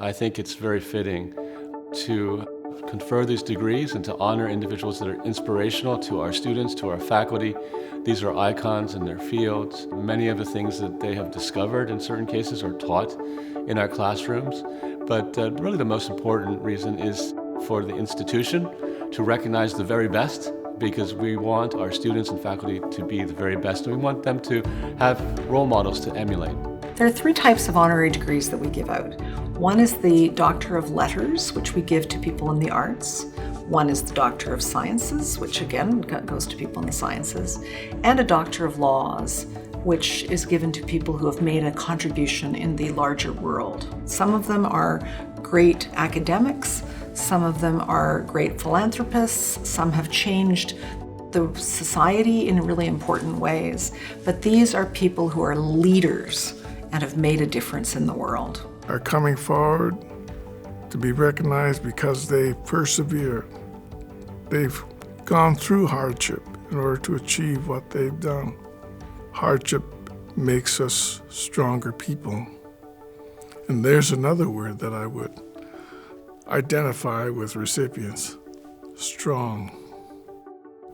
I think it's very fitting to confer these degrees and to honor individuals that are inspirational to our students, to our faculty. These are icons in their fields. Many of the things that they have discovered in certain cases are taught in our classrooms. But really the most important reason is for the institution to recognize the very best, because we want our students and faculty to be the very best, and we want them to have role models to emulate. There are 3 types of honorary degrees that we give out. One is the Doctor of Letters, which we give to people in the arts. One is the Doctor of Sciences, which again goes to people in the sciences. And a Doctor of Laws, which is given to people who have made a contribution in the larger world. Some of them are great academics, some of them are great philanthropists, some have changed the society in really important ways. But these are people who are leaders and have made a difference in the world. Are coming forward to be recognized because they persevere. They've gone through hardship in order to achieve what they've done. Hardship makes us stronger people. And there's another word that I would identify with recipients: strong.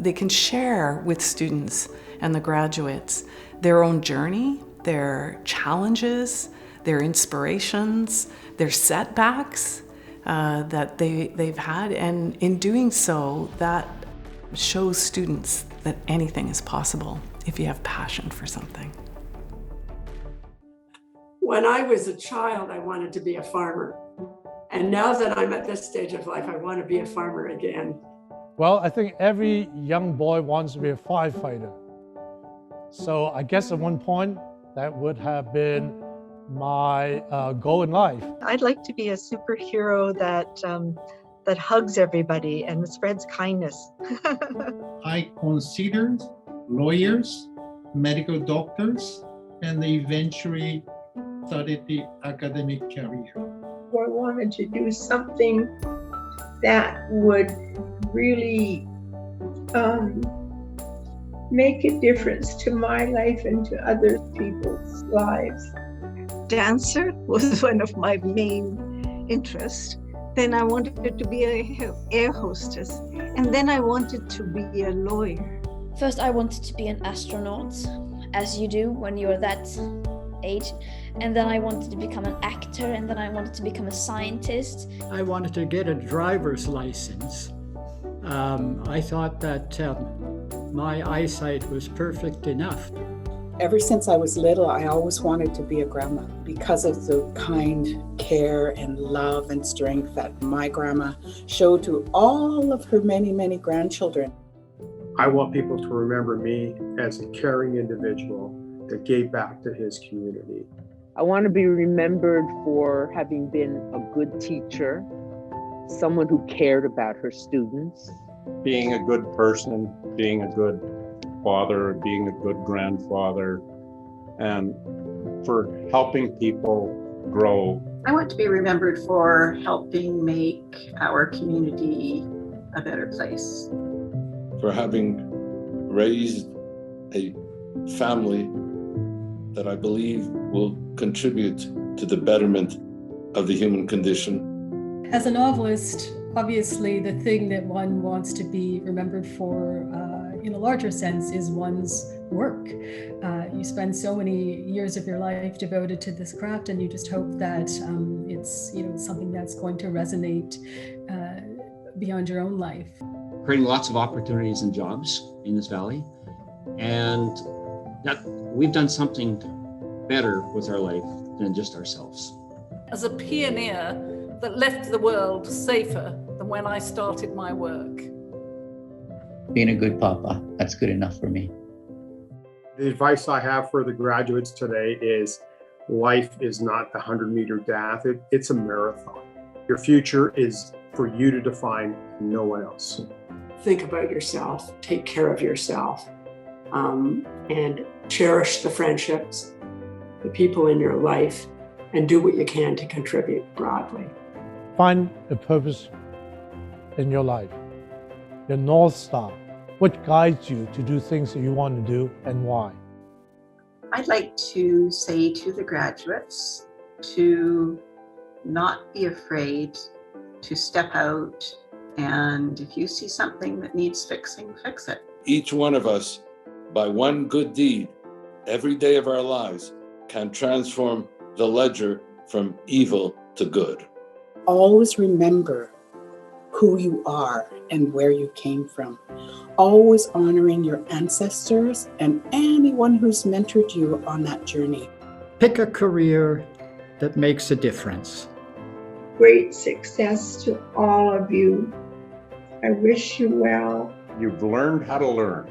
They can share with students and the graduates their own journey, their challenges, their inspirations, their setbacks that they've had. And in doing so, that shows students that anything is possible if you have passion for something. When I was a child, I wanted to be a farmer. And now that I'm at this stage of life, I want to be a farmer again. Well, I think every young boy wants to be a firefighter. So I guess at one point, that would have been my goal in life. I'd like to be a superhero that hugs everybody and spreads kindness. I considered lawyers, medical doctors, and eventually started the academic career. I wanted to do something that would really make a difference to my life and to other people's lives. Dancer was one of my main interests. Then I wanted to be an air hostess. And then I wanted to be a lawyer. First, I wanted to be an astronaut, as you do when you're that age. And then I wanted to become an actor, and then I wanted to become a scientist. I wanted to get a driver's license. I thought that my eyesight was perfect enough. Ever since I was little, I always wanted to be a grandma because of the kind care and love and strength that my grandma showed to all of her many, many grandchildren. I want people to remember me as a caring individual that gave back to his community. I want to be remembered for having been a good teacher, someone who cared about her students. Being a good person, being a good father, being a good grandfather, and for helping people grow. I want to be remembered for helping make our community a better place. For having raised a family that I believe will contribute to the betterment of the human condition. As a novelist, obviously the thing that one wants to be remembered for in a larger sense is one's work. You spend so many years of your life devoted to this craft, and you just hope that it's something that's going to resonate beyond your own life. Creating lots of opportunities and jobs in this valley, and that we've done something better with our life than just ourselves. As a pioneer that left the world safer than when I started my work. Being a good papa, that's good enough for me. The advice I have for the graduates today is life is not the 100-meter dash, it's a marathon. Your future is for you to define, no one else. Think about yourself, take care of yourself, and cherish the friendships, the people in your life, and do what you can to contribute broadly. Find a purpose in your life, your North Star. What guides you to do things that you want to do and why? I'd like to say to the graduates to not be afraid to step out, and if you see something that needs fixing, fix it. Each one of us, by one good deed, every day of our lives, can transform the ledger from evil to good. Always remember who you are and where you came from. Always honoring your ancestors and anyone who's mentored you on that journey. Pick a career that makes a difference. Great success to all of you. I wish you well. You've learned how to learn,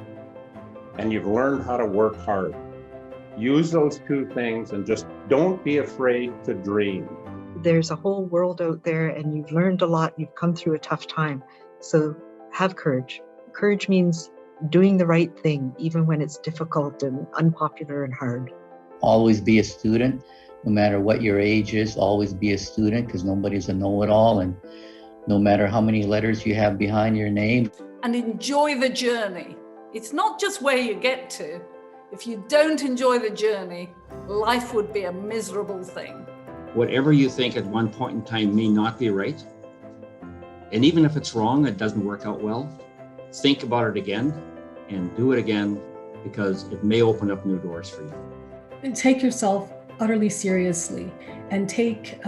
and you've learned how to work hard. Use those two things and just don't be afraid to dream. There's a whole world out there, and you've learned a lot. You've come through a tough time. So have courage. Courage means doing the right thing, even when it's difficult and unpopular and hard. Always be a student, no matter what your age is. Always be a student, because nobody's a know-it-all, and no matter how many letters you have behind your name. And enjoy the journey. It's not just where you get to. If you don't enjoy the journey, life would be a miserable thing. Whatever you think at one point in time may not be right. And even if it's wrong, it doesn't work out well, think about it again and do it again, because it may open up new doors for you. And take yourself utterly seriously, and take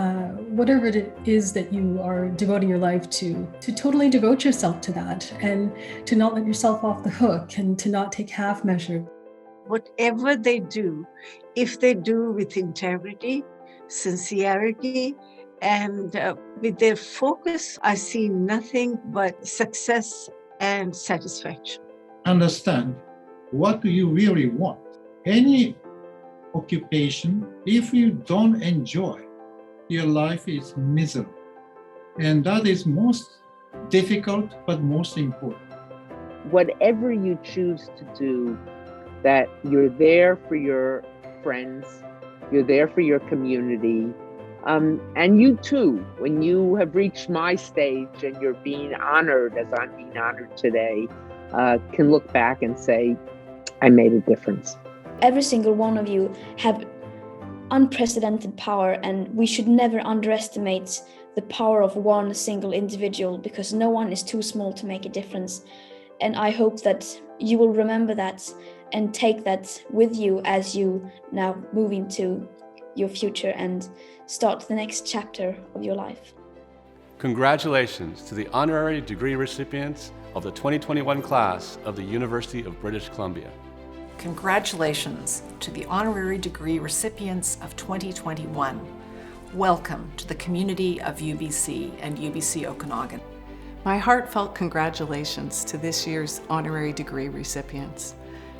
whatever it is that you are devoting your life to totally devote yourself to that, and to not let yourself off the hook, and to not take half measure. Whatever they do, if they do with integrity, sincerity, and with their focus, I see nothing but success and satisfaction. Understand, what do you really want? Any occupation, if you don't enjoy, your life is miserable. And that is most difficult, but most important. Whatever you choose to do, that you're there for your friends, you're there for your community, and you too, when you have reached my stage and you're being honored as I'm being honored today, can look back and say, I made a difference. Every single one of you have unprecedented power, and we should never underestimate the power of one single individual, because no one is too small to make a difference. And I hope that you will remember that and take that with you as you now move into your future and start the next chapter of your life. Congratulations to the honorary degree recipients of the 2021 class of the University of British Columbia. Congratulations to the honorary degree recipients of 2021. Welcome to the community of UBC and UBC Okanagan. My heartfelt congratulations to this year's honorary degree recipients.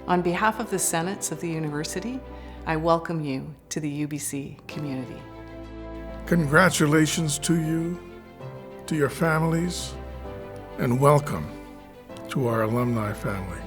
On behalf of the Senates of the University, I welcome you to the UBC community. Congratulations to you, to your families, and welcome to our alumni family.